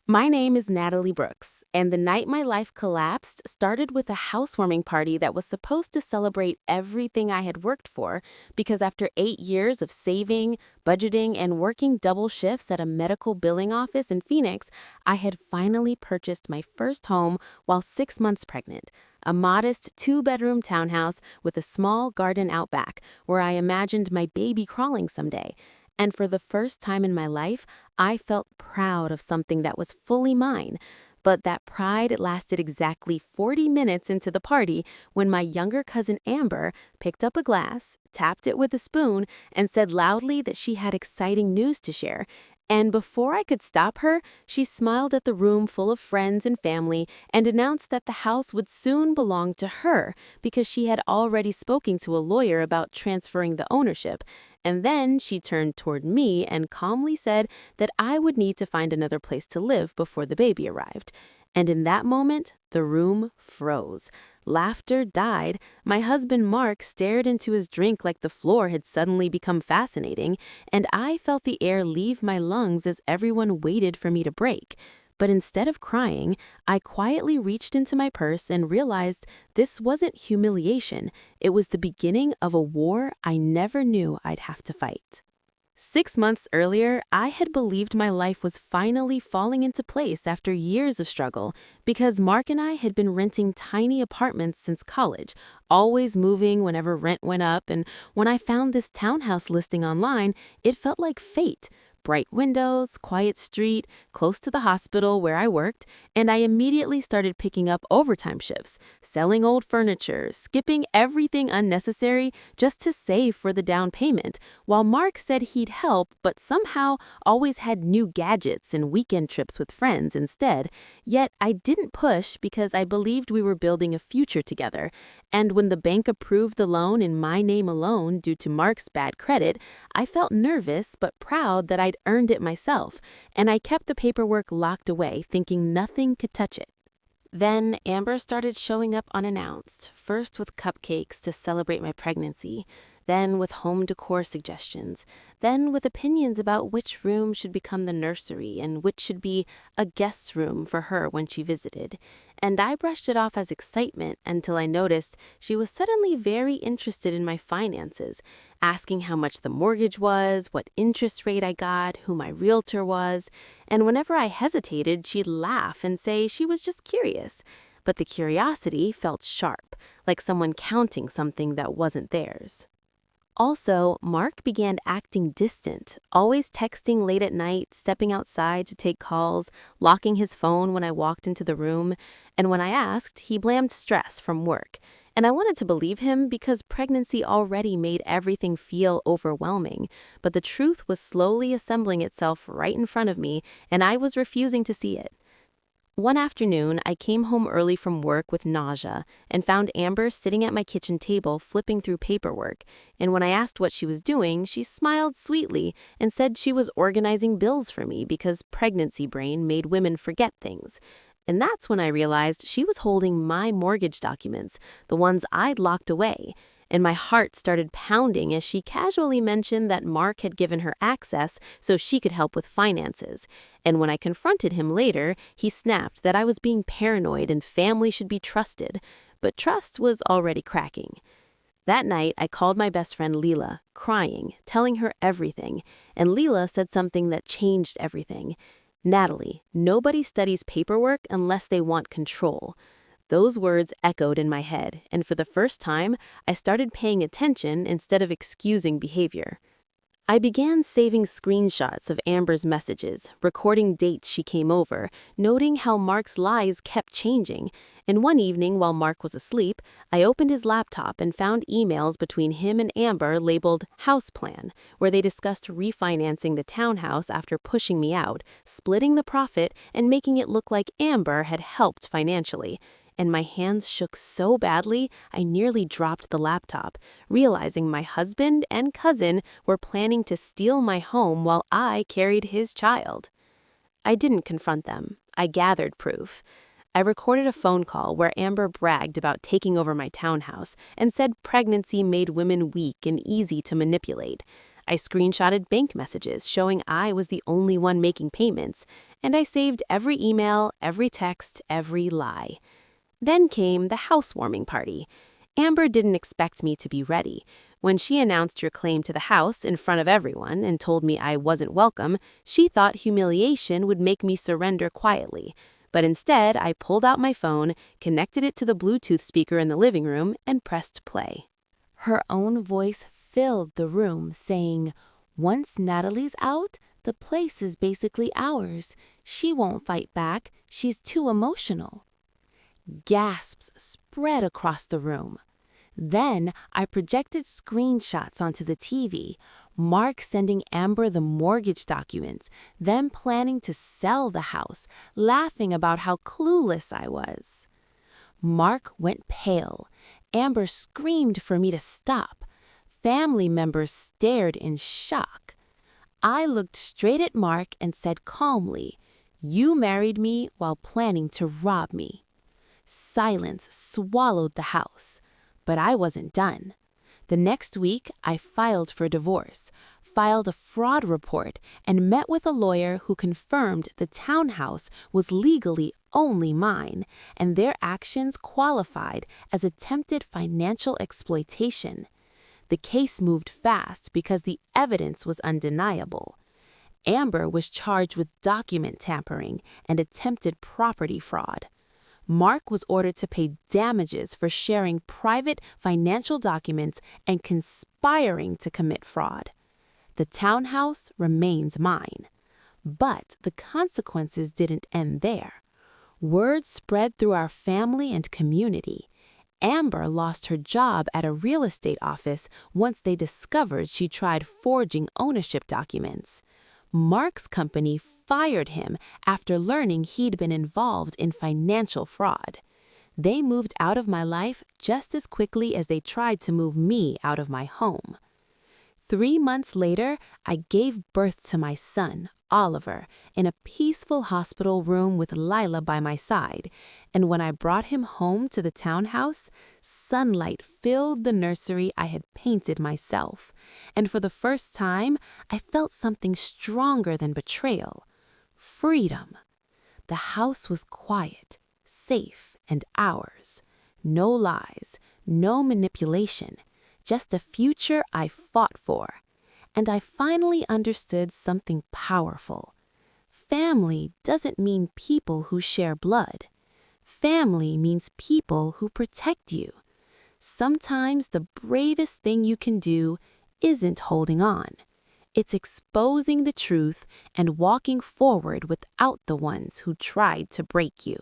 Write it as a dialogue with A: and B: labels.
A: My name is Natalie Brooks, and the night my life collapsed started with a housewarming party that was supposed to celebrate everything I had worked for, because after 8 years of saving, budgeting, and working double shifts at a medical billing office in Phoenix, I had finally purchased my first home while 6 months pregnant. A modest two-bedroom townhouse with a small garden out back, where I imagined my baby crawling someday. And for the first time in my life, I felt proud of something that was fully mine. But that pride lasted exactly 40 minutes into the party when my younger cousin Amber picked up a glass, tapped it with a spoon, and said loudly that she had exciting news to share. And before I could stop her, she smiled at the room full of friends and family and announced that the house would soon belong to her because she had already spoken to a lawyer about transferring the ownership. And then she turned toward me and calmly said that I would need to find another place to live before the baby arrived. And in that moment, the room froze. Laughter died. My husband Mark stared into his drink like the floor had suddenly become fascinating, and I felt the air leave my lungs as everyone waited for me to break. But instead of crying, I quietly reached into my purse and realized this wasn't humiliation. It was the beginning of a war I never knew I'd have to fight. 6 months earlier, I had believed my life was finally falling into place after years of struggle because Mark and I had been renting tiny apartments since college, always moving whenever rent went up, and when I found this townhouse listing online, it felt like fate. Bright windows, quiet street, close to the hospital where I worked, and I immediately started picking up overtime shifts, selling old furniture, skipping everything unnecessary just to save for the down payment, while Mark said he'd help but somehow always had new gadgets and weekend trips with friends instead. Yet I didn't push because I believed we were building a future together. And when the bank approved the loan in my name alone due to Mark's bad credit, I felt nervous but proud that I'd earned it myself, and I kept the paperwork locked away, thinking nothing could touch it. Then Amber started showing up unannounced, first with cupcakes to celebrate my pregnancy, then with home decor suggestions, then with opinions about which room should become the nursery and which should be a guest's room for her when she visited. And I brushed it off as excitement until I noticed she was suddenly very interested in my finances, asking how much the mortgage was, what interest rate I got, who my realtor was, and whenever I hesitated, she'd laugh and say she was just curious. But the curiosity felt sharp, like someone counting something that wasn't theirs. Also, Mark began acting distant, always texting late at night, stepping outside to take calls, locking his phone when I walked into the room, and when I asked, he blamed stress from work. And I wanted to believe him because pregnancy already made everything feel overwhelming, but the truth was slowly assembling itself right in front of me, and I was refusing to see it. One afternoon, I came home early from work with nausea and found Amber sitting at my kitchen table flipping through paperwork, and when I asked what she was doing, she smiled sweetly and said she was organizing bills for me because pregnancy brain made women forget things. And that's when I realized she was holding my mortgage documents, the ones I'd locked away. And my heart started pounding as she casually mentioned that Mark had given her access so she could help with finances. And when I confronted him later, he snapped that I was being paranoid and family should be trusted. But trust was already cracking. That night, I called my best friend Leela, crying, telling her everything. And Leela said something that changed everything. "Natalie, nobody studies paperwork unless they want control." Those words echoed in my head, and for the first time, I started paying attention instead of excusing behavior. I began saving screenshots of Amber's messages, recording dates she came over, noting how Mark's lies kept changing. And one evening, while Mark was asleep, I opened his laptop and found emails between him and Amber labeled House Plan, where they discussed refinancing the townhouse after pushing me out, splitting the profit, and making it look like Amber had helped financially. And my hands shook so badly I nearly dropped the laptop, realizing my husband and cousin were planning to steal my home while I carried his child. I didn't confront them. I gathered proof. I recorded a phone call where Amber bragged about taking over my townhouse and said pregnancy made women weak and easy to manipulate. I screenshotted bank messages showing I was the only one making payments, and I saved every email, every text, every lie. Then came the housewarming party. Amber didn't expect me to be ready. When she announced your claim to the house in front of everyone and told me I wasn't welcome, she thought humiliation would make me surrender quietly. But instead, I pulled out my phone, connected it to the Bluetooth speaker in the living room, and pressed play. Her own voice filled the room, saying, "Once Natalie's out, the place is basically ours. She won't fight back. She's too emotional." Gasps spread across the room. Then I projected screenshots onto the TV, Mark sending Amber the mortgage documents, them planning to sell the house, laughing about how clueless I was. Mark went pale. Amber screamed for me to stop. Family members stared in shock. I looked straight at Mark and said calmly, "You married me while planning to rob me." Silence swallowed the house. But I wasn't done. The next week, I filed for divorce, filed a fraud report, and met with a lawyer who confirmed the townhouse was legally only mine, and their actions qualified as attempted financial exploitation. The case moved fast because the evidence was undeniable. Amber was charged with document tampering and attempted property fraud. Mark was ordered to pay damages for sharing private financial documents and conspiring to commit fraud. The townhouse remains mine. But the consequences didn't end there. Word spread through our family and community. Amber lost her job at a real estate office once they discovered she tried forging ownership documents. Mark's company fired him after learning he'd been involved in financial fraud. They moved out of my life just as quickly as they tried to move me out of my home. 3 months later, I gave birth to my son, Oliver, in a peaceful hospital room with Lila by my side, and when I brought him home to the townhouse, sunlight filled the nursery I had painted myself, and for the first time, I felt something stronger than betrayal: freedom. The house was quiet, safe, and ours. No lies, no manipulation. Just a future I fought for. And I finally understood something powerful. Family doesn't mean people who share blood. Family means people who protect you. Sometimes the bravest thing you can do isn't holding on. It's exposing the truth and walking forward without the ones who tried to break you.